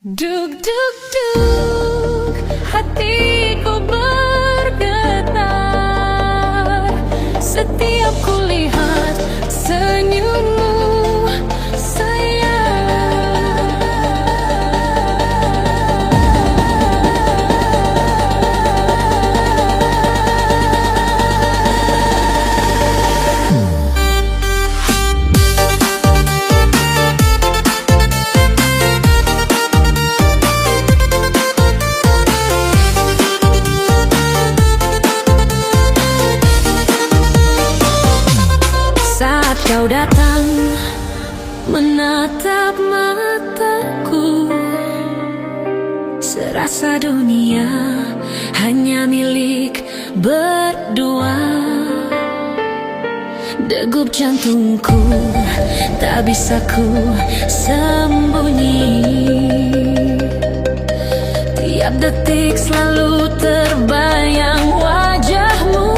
Duk duk duk, hatiku bergetar setiap kulihat senyummu, sayang. Saat kau datang menatap mataku, serasa dunia hanya milik berdua. Degup jantungku tak bisa ku sembunyi, tiap detik selalu terbayang wajahmu.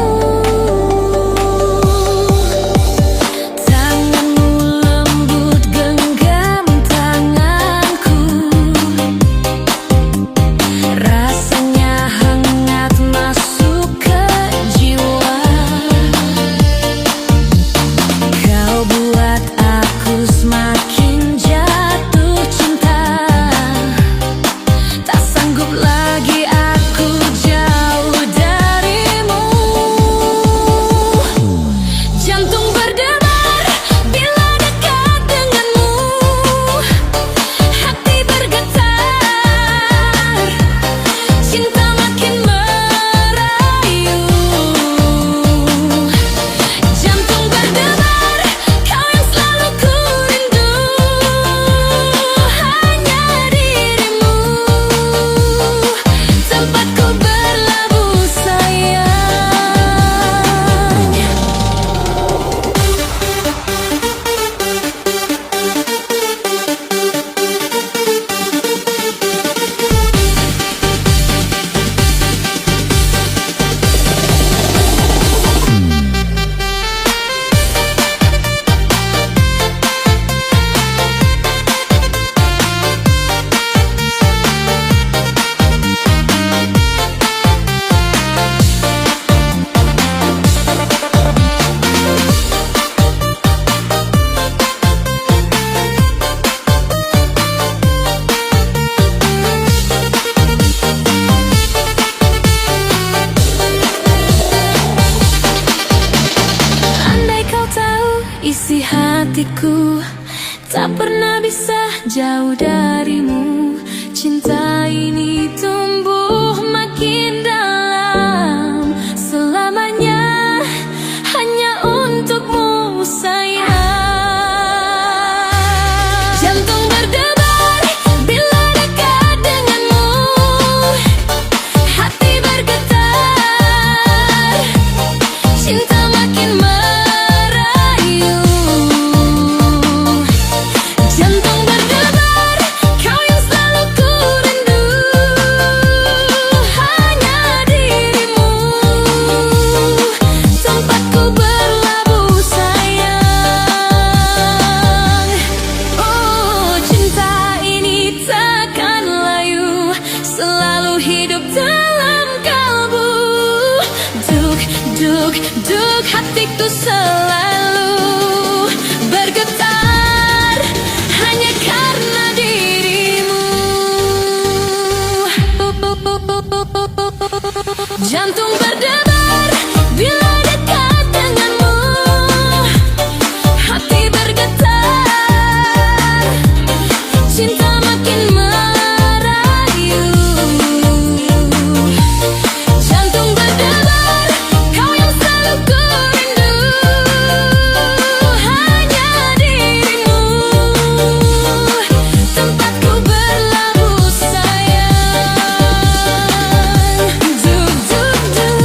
Isi hatiku tak pernah bisa jauh darimu. Cinta ini tumbuh makin dalam, selamanya hanya untukmu, sayang. Jantung berdebar bila dekat denganmu, hati bergetar, cinta makin duk duk, hatiku selalu bergetar hanya karena dirimu. Jantung berdebar bila dekat denganmu, hati bergetar, cinta makin merayu. Jantung berdebar, kau yang selalu ku rindu, hanya dirimu, tempatku berlabuh, sayang. Duk duk duk.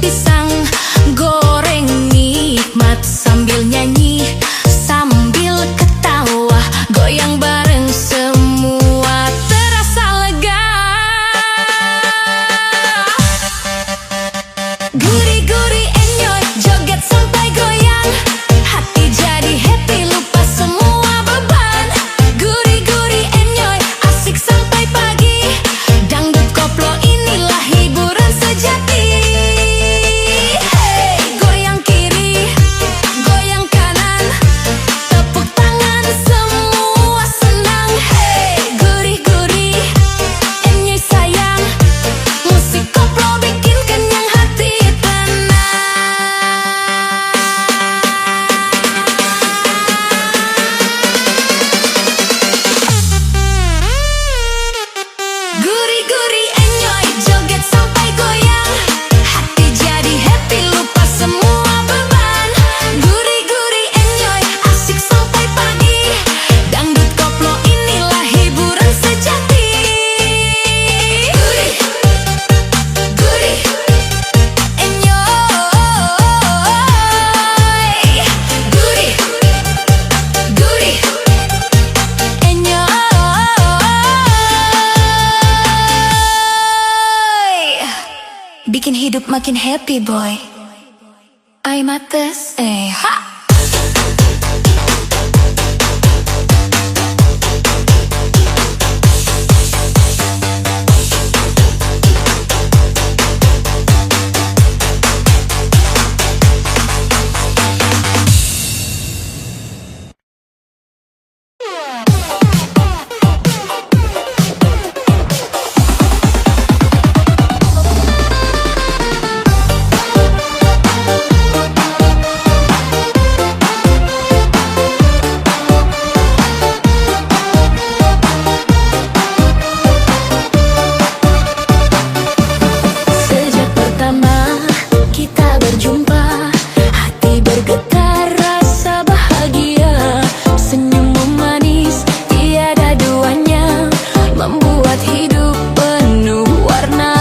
pisang goreng nikmat sambil nyanyi, sambil ketawa, goyang bareng semua terasa lega. Guri-guri enjoy, joget sampai goyang, hati jadi happy, lupa semua beban. Guri-guri enjoy, asik sampai pagi, dangdut koplo inilah hiburan sejati. Hey, goyang kiri, goyang kanan, tepuk tangan semua senang. Hey, guri-guri enjoy sayang, musik koplo bikin kenyang hati tenang. Guri-guri enjoy, joget sampai goyang, hati jadi happy, lupa semua beban. Guri-guri enjoy, asik sampai pagi, dangdut koplo inilah hiburan sejati. Guri, guri, enjoy. Guri, guri, enjoy. Bikin hidup makin happy boy. Ay mates, ha. Sejak pertama kita berjumpa, hati bergetar rasa bahagia. Senyummu manis tiada duanya, membuat hidup penuh warna.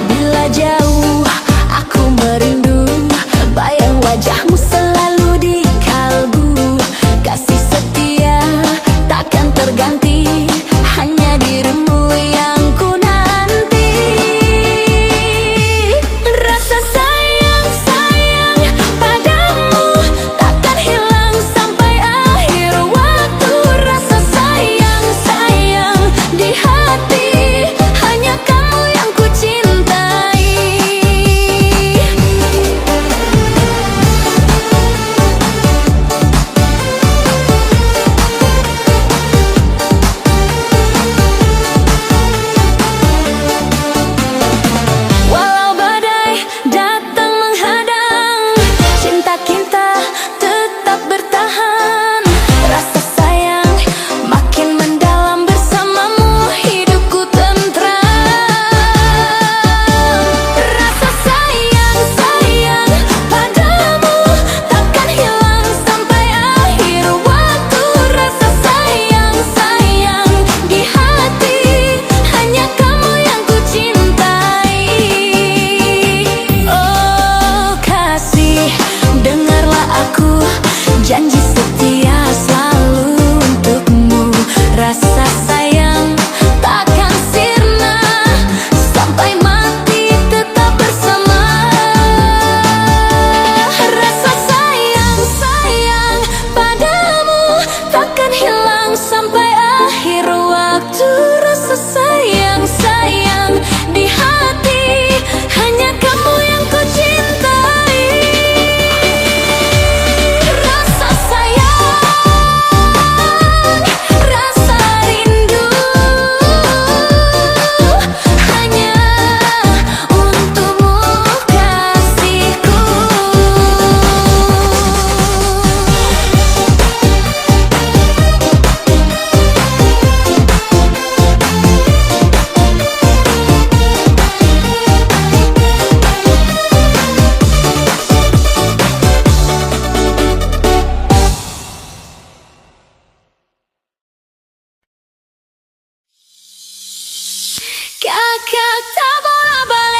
Bila jauh aku merindu, bayang wajahmu selalu di kalbu. Kasih setia takkan terganti, hanya dirimu yang ku nanti. Rasa sayang, sayang padamu takkan hilang sampai akhir waktu. Rasa sayang, sayang di hati, hanya kamu yang ku cintai. Walau badai datang menghadang, cinta kita tetap bertahan. Rasa sayang makin mendalam, bersamamu hidupku tentram. Rasa sayang, sayang padamu takkan hilang sampai akhir waktu. Rasa sayang, sayang di hati, hanya kamu yang ku cintai. Oh kasih, dengarlah aku, janji setia selalu untukmu. Rasa sayang takkan sirna, sampai mati tetap bersama. Rasa sayang, sayang padamu takkan hilang sampai akhir waktu. Rasa sayang, sayang di hati, hanya kamu yang ku cintai. Rasa sayang, rasa rindu, hanya untukmu kasihku. Kakak tak bola balik.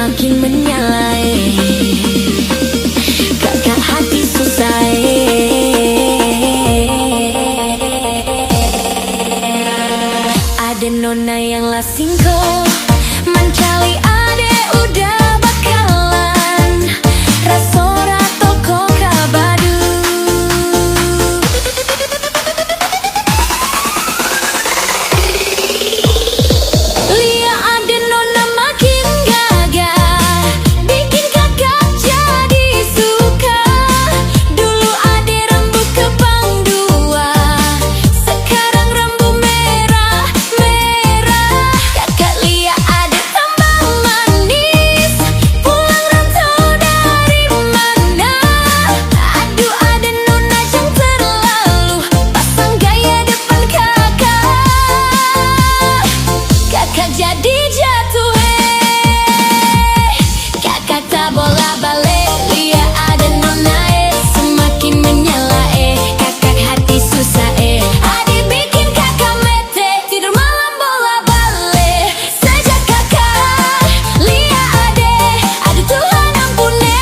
semakin menyalai. Kakak hati susah. Ada nona yang lasingko mencari ade udah bakalan rasora toko kabadu. Lia ada nona makin gagah, bikin kakak jadi suka. Dulu ade rambut kebang dua, sekarang rambut merah. Kakak Lia ada tambah manis, pulang rantau dari mana? Aduh ada nona yang terlalu pasang gaya depan kakak. Kakak jadi jatuh, kakak tak bola balik. Lia ada nona semakin menyala. Kakak hati susah. Adik bikin kakak mete, tidur malam bola balik. Sejak kakak Lia ada, aduh Tuhan ampuni.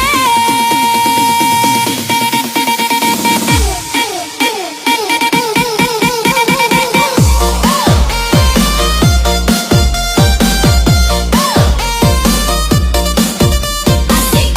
Asik.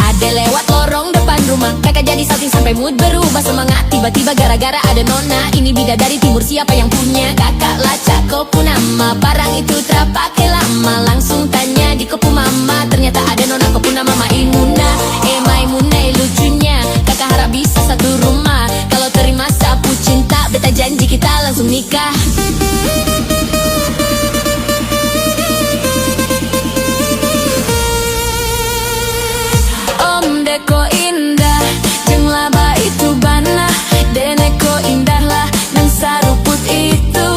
Ada lewat lorong depan rumah, kakak jadi salting sampai mood berubah semangat. Tiba-tiba gara-gara ada nona, ini bidadari timur siapa yang punya? Kakak lacak kopu nama, barang itu tak pakai lama. Langsung tanya di kopu mama, ternyata ada nona kopu nama Maimuna. Maimuna lucunya, kakak harap bisa satu rumah. Kalau terima sapu cinta, beta janji kita langsung nikah. Om deko indah, jeng laba itu bana. Deneko indah lah, dan saruput itu.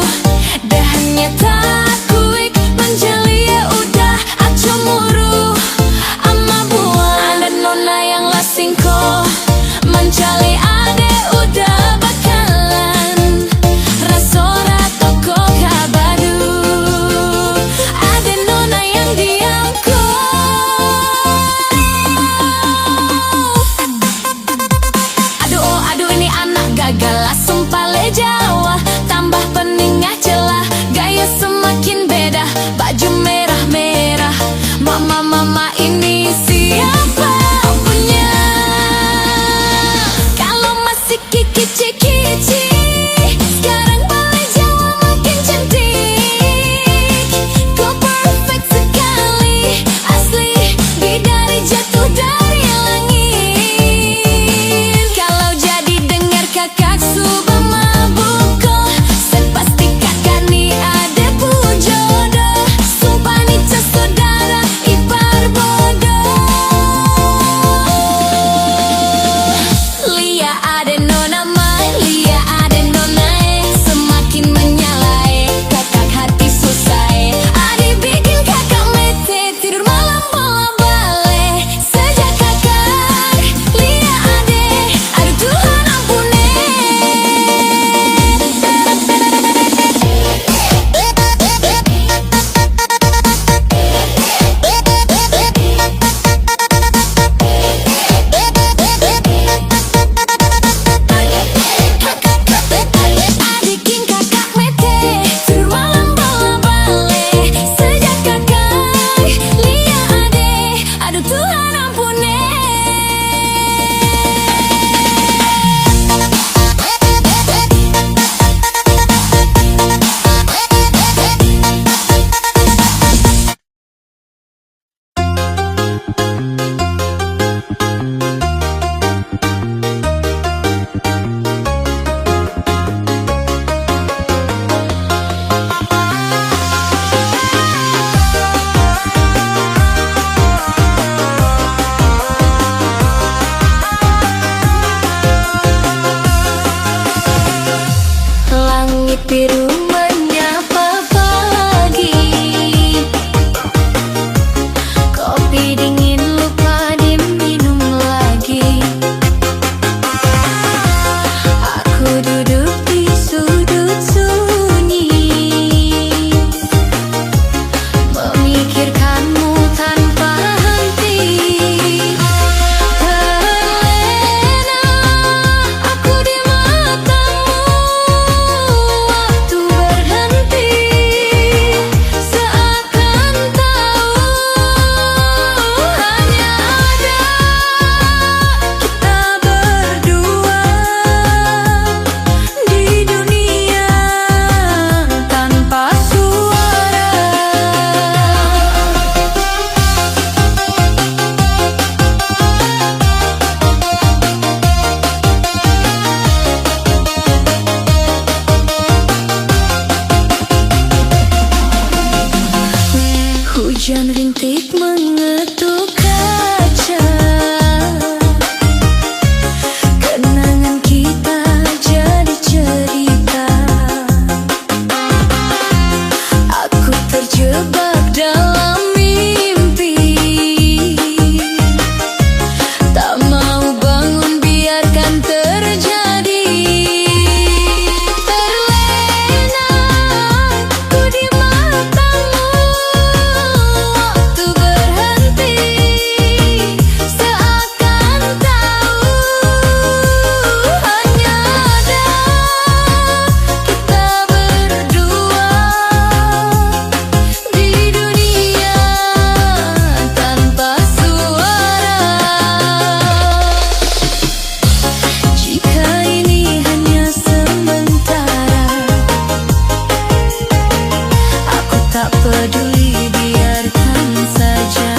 tak peduli, biarkan saja.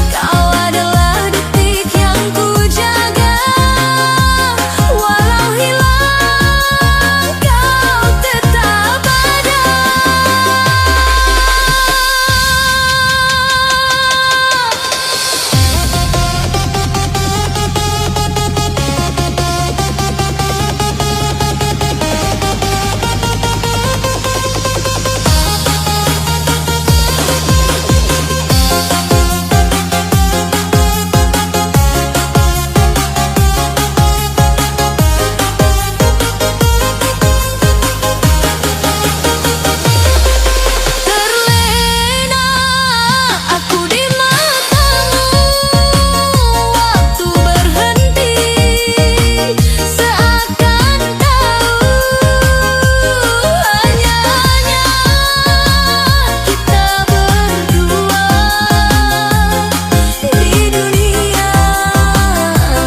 Kau adalah detik yang ku jaga, walau hilang kau tetap ada. Terlena aku di matamu, waktu berhenti, seakan tahu hanya kita berdua di dunia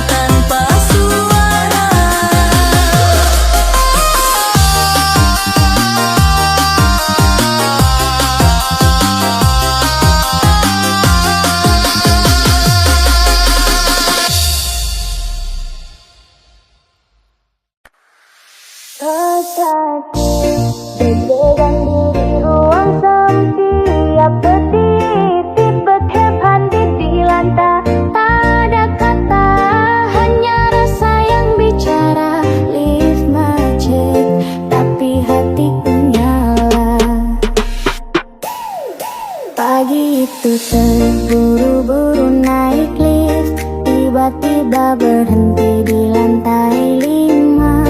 tanpa suara. Rasaku deg-degan di ruang setiap detik, berhempan di lantai. Tak ada kata, hanya rasa yang bicara. Lift macet, tapi hatiku nyala. Pagi itu terburu-buru naik lift, tiba-tiba berhenti di lantai 5.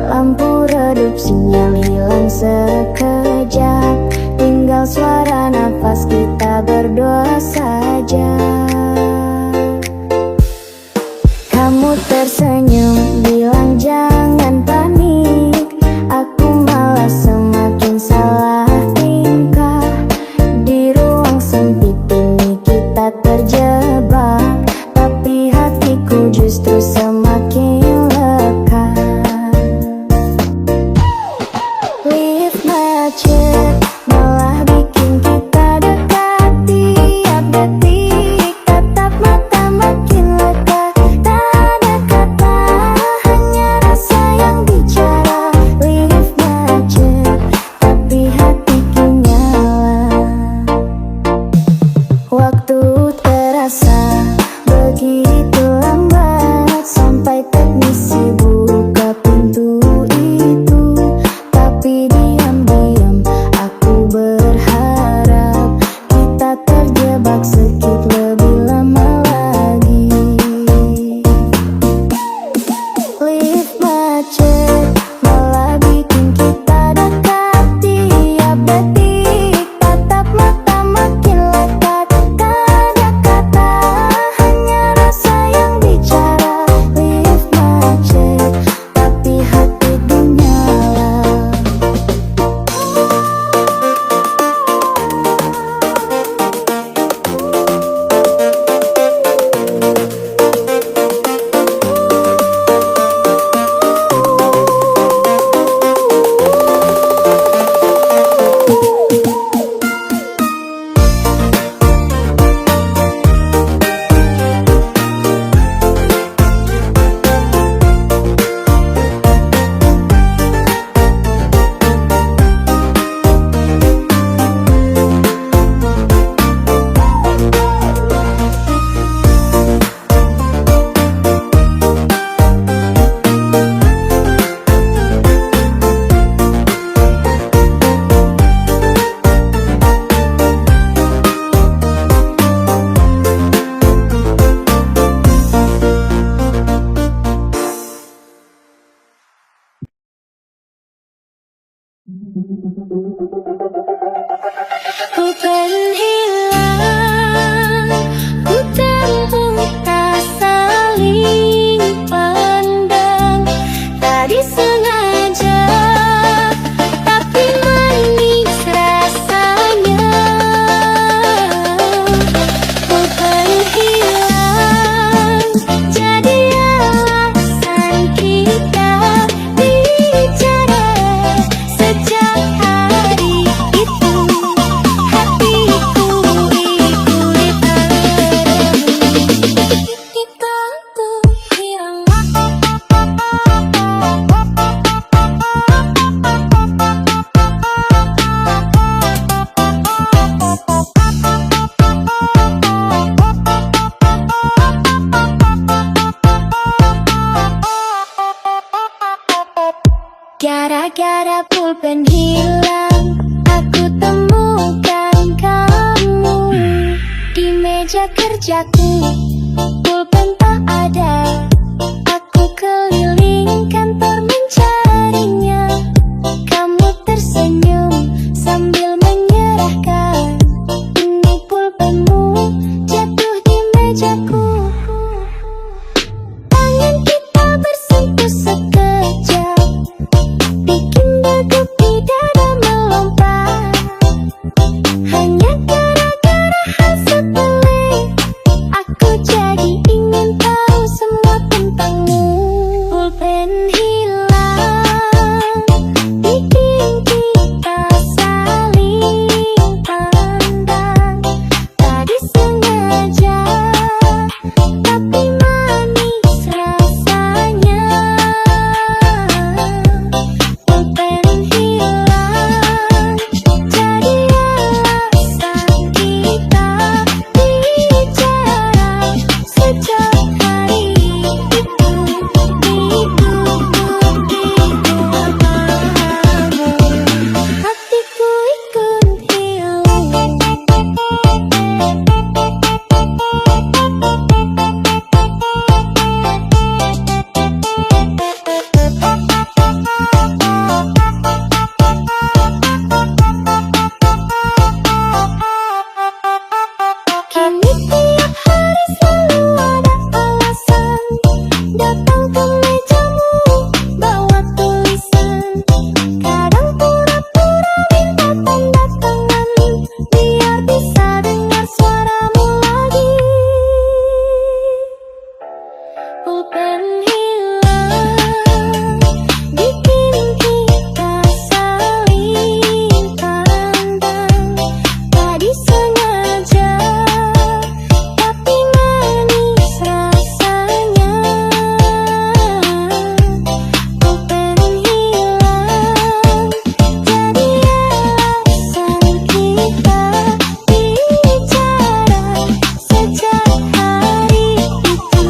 Lampu redup, sinyal hilang sekejap, tinggal suara nafas kita berdua saja. Kamu tersenyum, bilang jangan panik. Aku malah semakin salah tingkah. Di ruang sempit ini kita terjebak, tapi hatiku justru semakin lekat. Lift macet malah bikin kita dekat, tiap detik tatap mata makin lekat. Tak ada kata, hanya rasa yang bicara. Lift macet, tapi hatiku nyala. Waktu terasa begitu lambat, sampai teknisi buka pintu itu. Tapi diam-diam aku berharap kita terjebak sedikit lebih lama lagi. Lift macet malah bikin kita dekat, tiap detik tatap mata makin lekat. Tak ada kata, hanya rasa yang bicara. Lift macet, tapi hatiku nyala. Ku kan hilang, ku tak saling pandang. Tak disengaja, tapi manis rasanya. Ku kan hilang, jadi alasan kita bicara sejak ada pulpen hilang, aku temukan kamu di meja kerjaku. Pulpen tak ada, aku keliling kantor mencarinya. Kamu tersenyum sambil menyerahkan, ini pulpenmu jatuh di mejaku. Tangan kita bersentuh sekejap, bikin degup di dada melompat. Hanya gara-gara hal sepele, aku jadi ingin tahu semua tentangmu. Pulpen hilang, bikin kita saling pandang. Tak disengaja, tapi manis rasanya. Pulpen hilang, jadi alasan kita bicara sejak hari itu. Hatiku ikut hilang. Kini tiap hari selalu ada alasan datang ke mejamu bawa tulisan. Kadang pura-pura minta tanda tangan biar bisa dengar suaramu lagi. Pulpen hilang, bikin kita saling pandang. Tak disengaja, tapi manis rasanya. Pulpen hilang, jadi alasan kita bicara sejak hari itu.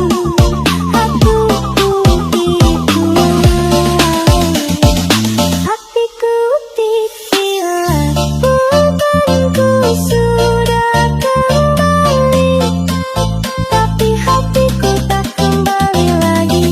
Hatiku dihilang, pulpenku sudah kembali, tapi hatiku tak kembali lagi.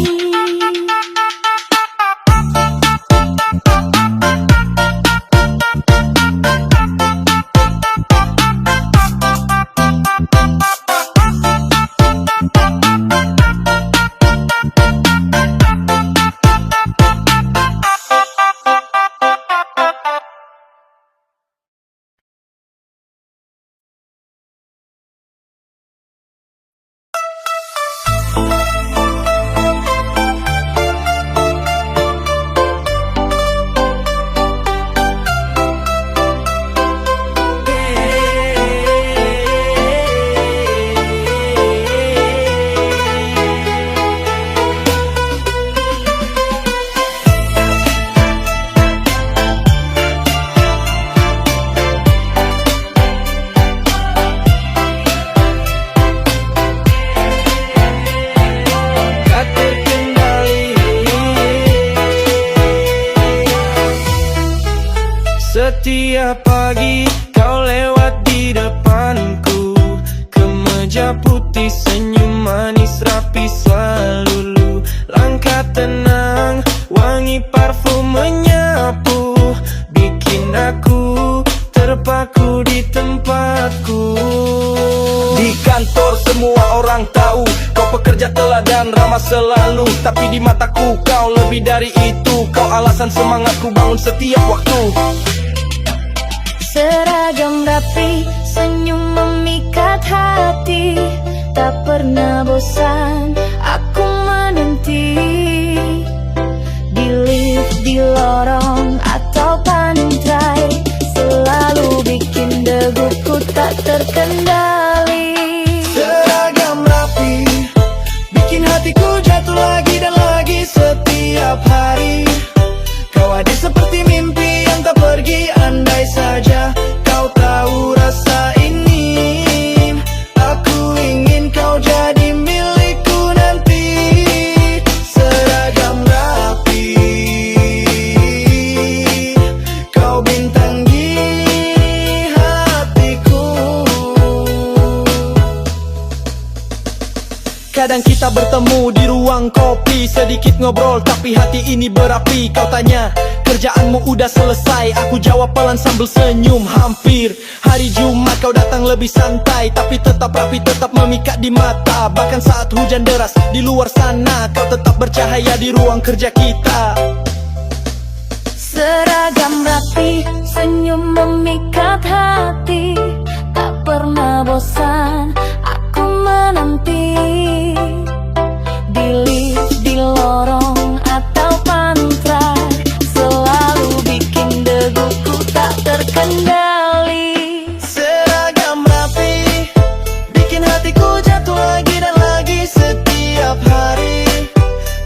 Tak terkendali. Setiap pagi kau lewat di depanku, kemeja putih, senyum manis rapi selalu. Langkah tenang, wangi parfum menyapu, bikin aku terpaku di tempatku. Di kantor semua orang tahu kau pekerja teladan, ramah selalu. Tapi di mataku kau lebih dari itu, kau alasan semangatku bangun setiap waktu. Seragam rapi, senyum memikat hati, tak pernah bosan aku menanti. Di lift, di lorong atau pantai, selalu bikin degupku tak terkendali. Seragam rapi, bikin hatiku jatuh lagi dan lagi setiap hari. Kau ada seperti mimpi yang tak pergi, andai saja kau tahu rasa ini. Aku ingin kau jadi milikku nanti. Seragam rapi, kita bertemu di ruang kopi. Sedikit ngobrol tapi hati ini berapi. Kau tanya kerjaanmu udah selesai, aku jawab pelan sambil senyum. Hampir hari Jumat kau datang lebih santai, tapi tetap rapi, tetap memikat di mata. Bahkan saat hujan deras di luar sana, kau tetap bercahaya di ruang kerja kita. Seragam rapi, senyum memikat hati. Tak pernah bosan, aku menanti. Di lift, di lorong, atau pantai, selalu bikin deguku tak terkendali. Seragam rapi, bikin hatiku jatuh lagi dan lagi setiap hari.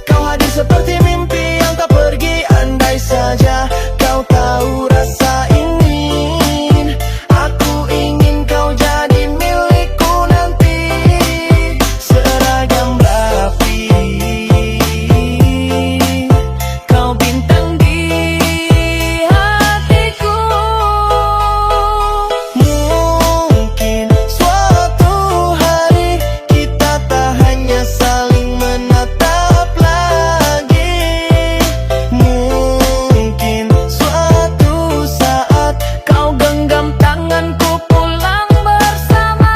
Kau hadir seperti mimpi yang tak pergi. Andai saja kau tahu rasa ini, aku ingin kau jadi milikku nanti. Seragam rapi, kau bintang di hatiku. Mungkin suatu hari kita tak hanya saling menatap lagi. Mungkin suatu saat Kau genggam tanganku pulang bersama.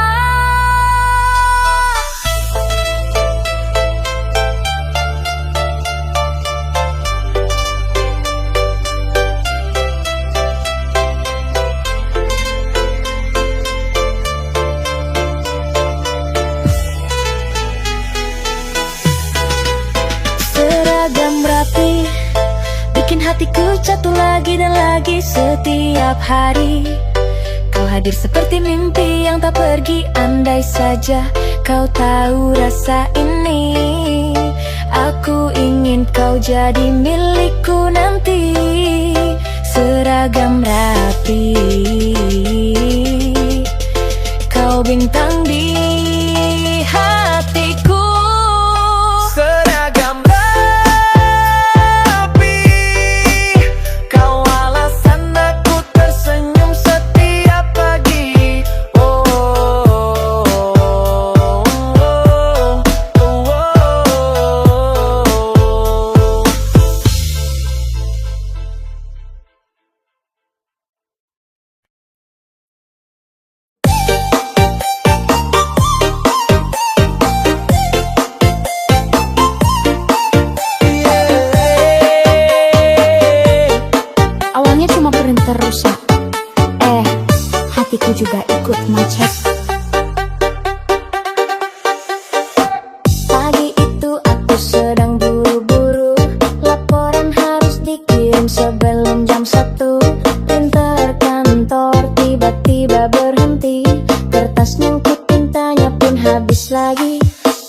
Seragam rapi, bikin hatiku jatuh lagi dan lagi setiap hari. Kau hadir seperti mimpi yang tak pergi. Andai saja kau tahu rasa ini, aku ingin kau jadi milikku nanti. Seragam rapi, kau bintang di hatiku. seragam rapi, kau alasan aku tersenyum setiap pagi. Oh, oh, oh, oh, oh. Awalnya cuma printer rusak, hatiku juga ikut macet. Pagi itu aku sedang buru-buru, laporan harus dikirim sebelum jam 1. Printer kantor tiba-tiba berhenti, kertas nyangkut tintanya pun habis lagi.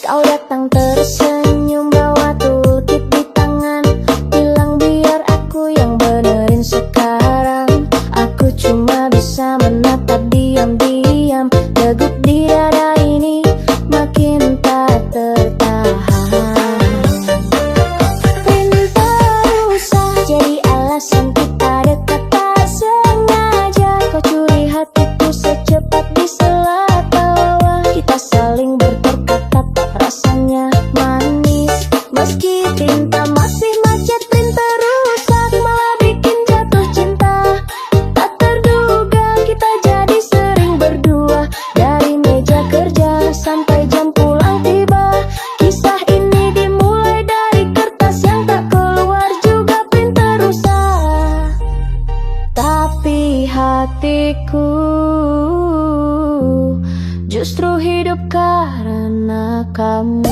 Kau datang tersenyum bawa toolkit di tangan, bilang biar aku yang benerin sekarang. Aku cuma bisa menatap diam-diam, degup di dada ini makin tak tertahan. Printer rusak jadi alasan kita dekat tak sengaja. Kau curi hatiku secepat diselat bawah. Kita saling berkata rasanya manis, meski tinta masih macet. Printer rusak malah bikin jatuh cinta. Tak terduga kita jadi sering berdua, dari meja kerja sampai jam pulang tiba. Kisah ini dimulai dari kertas yang tak keluar juga. Printer rusak, tapi hatiku justru hidup karena kamu.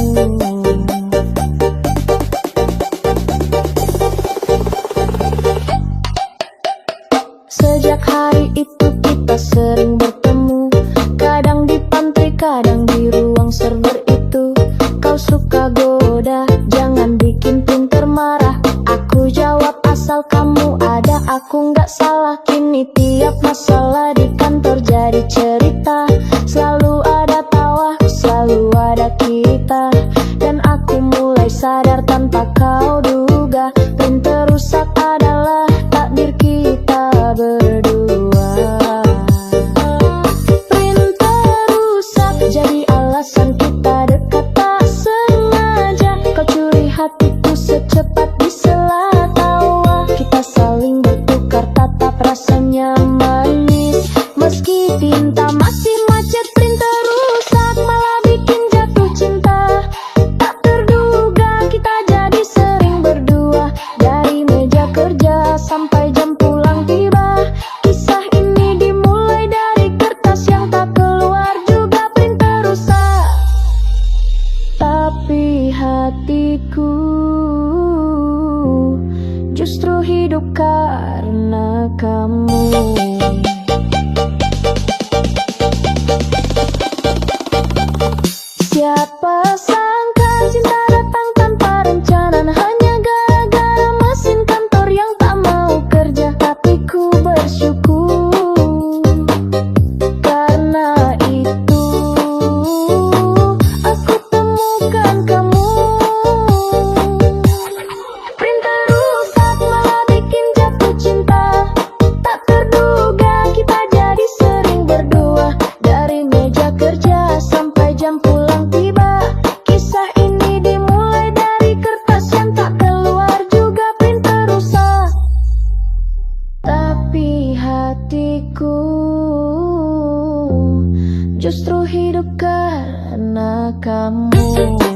Sejak hari itu kita sering bertemu, kadang di pantai, kadang di ruang server itu. Kau suka goda, jangan bikin printer marah. Aku jawab asal kamu ada, aku nggak salah. Kini tiap masalah di kantor jadi cerita, selalu ada tawa, selalu ada kita. Dan aku mulai sadar tanpa kau duga, printer rusak adalah takdir kita berdua. Printer rusak jadi alasan kita dekat tak sengaja. tetap rasanya manis. Meski tinta masih macet, printer rusak, malah bikin jatuh cinta. Tak terduga kita jadi sering berdua, dari meja kerja sampai jam pulang tiba. Kisah ini dimulai dari kertas yang tak keluar, juga printer rusak. Tapi hatiku justru hidup karena kamu. Siapa sangka cinta datang tanpa rencana, hanya gara-gara mesin kantor yang tak mau kerja. Tapi ku bersyukur, karena itu aku temukan kamu. Printer rusak malah bikin jatuh cinta. Tak terduga kita jadi sering berdua, dari meja kerja sampai jam pulang tiba. Kisah ini dimulai dari kertas yang tak keluar, juga printer rusak. Tapi hatiku justru hidup karena kamu.